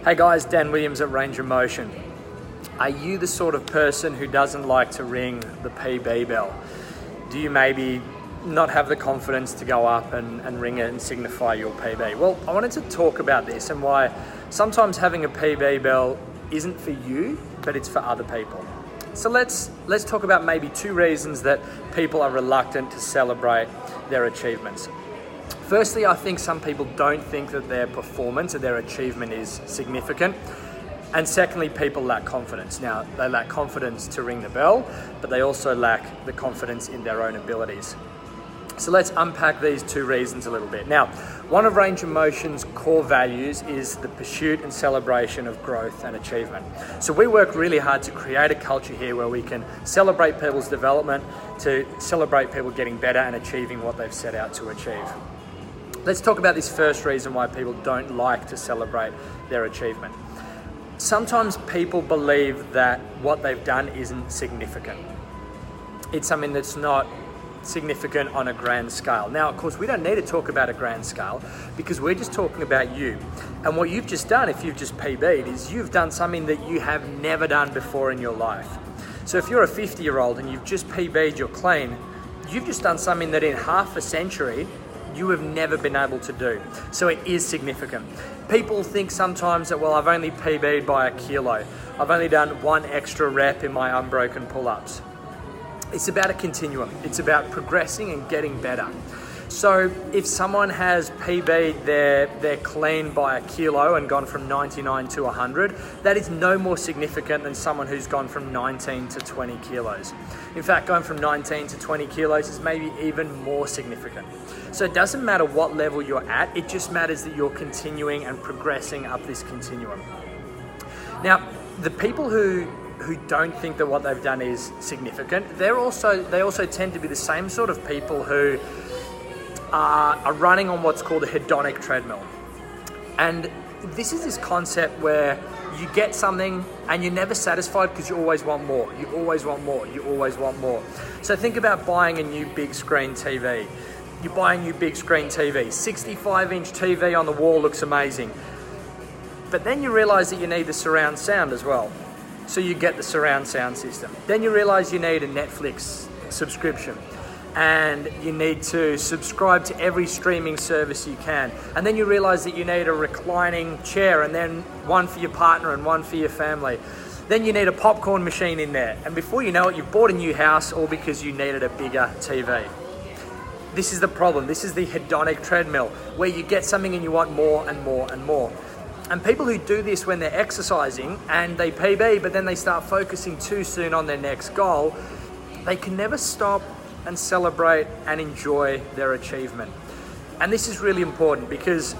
Hey guys, Dan Williams at Ranger Motion. Are you the sort of person who doesn't like to ring the PB bell? Do you maybe not have the confidence to go up and ring it and signify your PB? Well, I wanted to talk about this and why sometimes having a PB bell isn't for you, but it's for other people. So let's talk about maybe 2 reasons that people are reluctant to celebrate their achievements. Firstly, I think some people don't think that their performance or their achievement is significant. And secondly, people lack confidence. Now, they lack confidence to ring the bell, but they also lack the confidence in their own abilities. So let's unpack these 2 reasons a little bit. Now, one of Ranger Motion's core values is the pursuit and celebration of growth and achievement. So we work really hard to create a culture here where we can celebrate people's development, to celebrate people getting better and achieving what they've set out to achieve. Let's talk about this first reason why people don't like to celebrate their achievement. Sometimes people believe that what they've done isn't significant. It's something that's not significant on a grand scale. Now, of course, we don't need to talk about a grand scale because we're just talking about you. And what you've just done, if you've just PB'd, is you've done something that you have never done before in your life. So if you're a 50-year-old and you've just PB'd your clean, you've just done something that in half a century you have never been able to do. So it is significant. People think sometimes that, well, I've only PB'd by a kilo. I've only done 1 extra rep in my unbroken pull-ups. It's about a continuum. It's about progressing and getting better. So if someone has PB'd their clean by a kilo and gone from 99 to 100, that is no more significant than someone who's gone from 19 to 20 kilos. In fact, going from 19 to 20 kilos is maybe even more significant. So it doesn't matter what level you're at, it just matters that you're continuing and progressing up this continuum. Now, the people who don't think that what they've done is significant, they also tend to be the same sort of people who are running on what's called a hedonic treadmill. And this is this concept where you get something and you're never satisfied because you always want more. You always want more. You always want more. So think about buying a new big screen TV. You buy a new big screen TV. 65-inch TV on the wall looks amazing. But then you realize that you need the surround sound as well. So you get the surround sound system. Then you realize you need a Netflix subscription. And you need to subscribe to every streaming service you can. And then you realize that you need a reclining chair, and then one for your partner and one for your family. Then you need a popcorn machine in there. And before you know it, you've bought a new house, all because you needed a bigger TV. This is the problem. This is the hedonic treadmill, where you get something and you want more and more and more. And people who do this when they're exercising and they PB, but then they start focusing too soon on their next goal, they can never stop and celebrate and enjoy their achievement. And this is really important because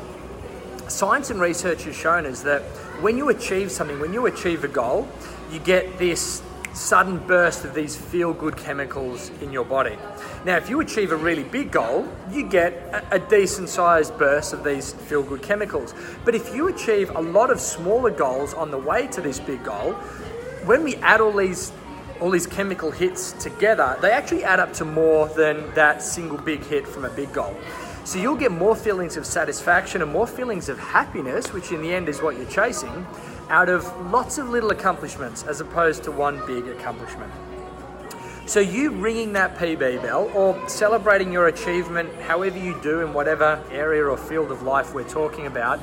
science and research has shown us that when you achieve something, when you achieve a goal, you get this sudden burst of these feel-good chemicals in your body. Now, if you achieve a really big goal, you get a decent-sized burst of these feel-good chemicals. But if you achieve a lot of smaller goals on the way to this big goal, when we add all these chemical hits together, they actually add up to more than that single big hit from a big goal. So you'll get more feelings of satisfaction and more feelings of happiness, which in the end is what you're chasing, out of lots of little accomplishments as opposed to one big accomplishment. So you ringing that PB bell or celebrating your achievement, however you do in whatever area or field of life we're talking about,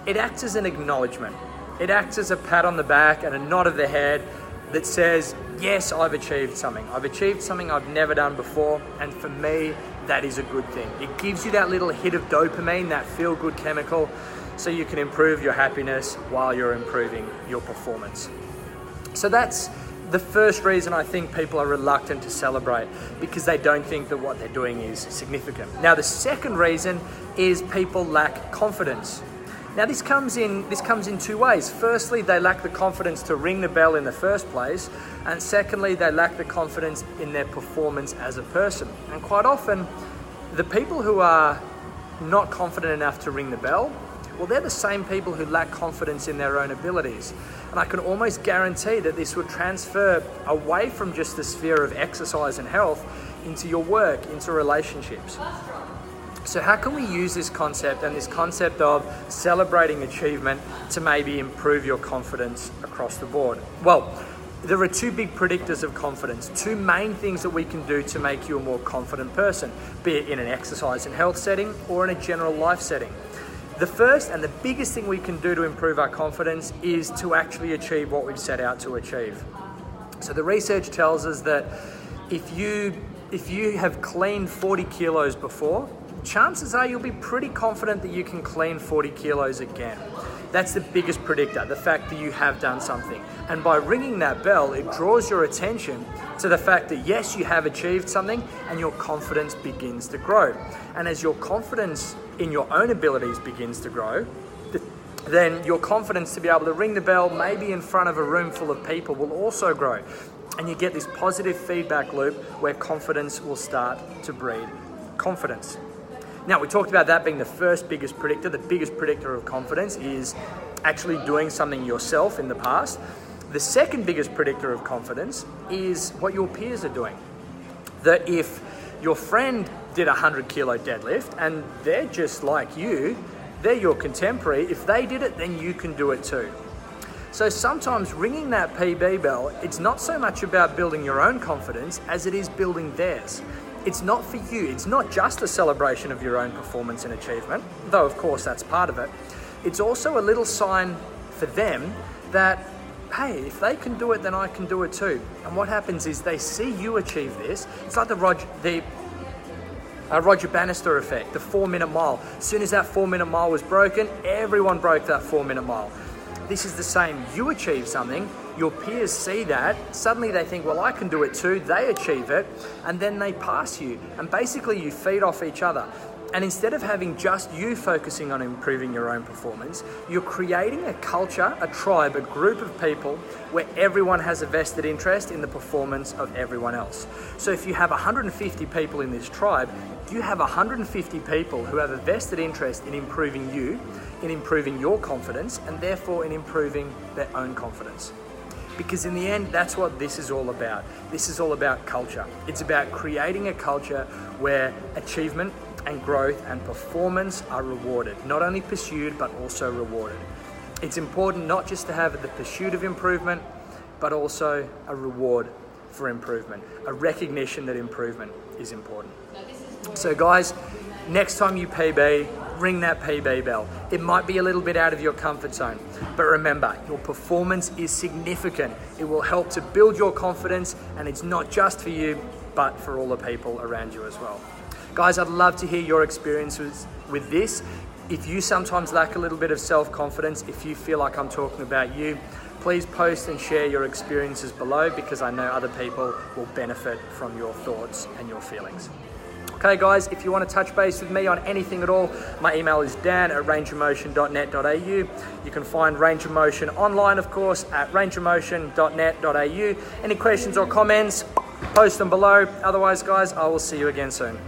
it acts as an acknowledgement. It acts as a pat on the back and a nod of the head that says, yes, I've achieved something. I've achieved something I've never done before, and for me, that is a good thing. It gives you that little hit of dopamine, that feel-good chemical, so you can improve your happiness while you're improving your performance. So that's the first reason I think people are reluctant to celebrate, because they don't think that what they're doing is significant. Now, the second reason is people lack confidence. Now, this comes in 2 ways. Firstly, they lack the confidence to ring the bell in the first place. And secondly, they lack the confidence in their performance as a person. And quite often, the people who are not confident enough to ring the bell, well, they're the same people who lack confidence in their own abilities. And I can almost guarantee that this would transfer away from just the sphere of exercise and health into your work, into relationships. So how can we use this concept and this concept of celebrating achievement to maybe improve your confidence across the board? Well, there are two big predictors of confidence, two main things that we can do to make you a more confident person, be it in an exercise and health setting or in a general life setting. The first and the biggest thing we can do to improve our confidence is to actually achieve what we've set out to achieve. So the research tells us that if you have cleaned 40 kilos before, chances are you'll be pretty confident that you can clean 40 kilos again. That's the biggest predictor, the fact that you have done something. And by ringing that bell, it draws your attention to the fact that yes, you have achieved something and your confidence begins to grow. And as your confidence in your own abilities begins to grow, then your confidence to be able to ring the bell, maybe in front of a room full of people, will also grow. And you get this positive feedback loop where confidence will start to breed confidence. Now, we talked about that being the first biggest predictor. The biggest predictor of confidence is actually doing something yourself in the past. The second biggest predictor of confidence is what your peers are doing. That if your friend did a 100 kilo deadlift and they're just like you, they're your contemporary, if they did it, then you can do it too. So sometimes ringing that PB bell, it's not so much about building your own confidence as it is building theirs. It's not for you. It's not just a celebration of your own performance and achievement, though of course that's part of it. It's also a little sign for them that, hey, if they can do it, then I can do it too. And what happens is they see you achieve this. It's like the Roger Bannister effect, the 4-minute mile. As soon as that 4-minute mile was broken, everyone broke that 4-minute mile. This is the same. You achieve something, your peers see that, suddenly they think, well, I can do it too, they achieve it, and then they pass you. And basically you feed off each other. And instead of having just you focusing on improving your own performance, you're creating a culture, a tribe, a group of people where everyone has a vested interest in the performance of everyone else. So if you have 150 people in this tribe, you have 150 people who have a vested interest in improving you, in improving your confidence, and therefore in improving their own confidence. Because in the end, that's what this is all about. This is all about culture. It's about creating a culture where achievement and growth and performance are rewarded, not only pursued, but also rewarded. It's important not just to have the pursuit of improvement, but also a reward for improvement, a recognition that improvement is important. So guys, next time you PB, ring that PB bell. It might be a little bit out of your comfort zone, but remember, your performance is significant. It will help to build your confidence, and it's not just for you, but for all the people around you as well. Guys, I'd love to hear your experiences with this. If you sometimes lack a little bit of self-confidence, if you feel like I'm talking about you, please post and share your experiences below, because I know other people will benefit from your thoughts and your feelings. Okay guys, if you want to touch base with me on anything at all, my email is dan@rangeofmotion.net.au. You can find Range of Motion online, of course, at rangeofmotion.net.au. Any questions or comments, post them below. Otherwise guys, I will see you again soon.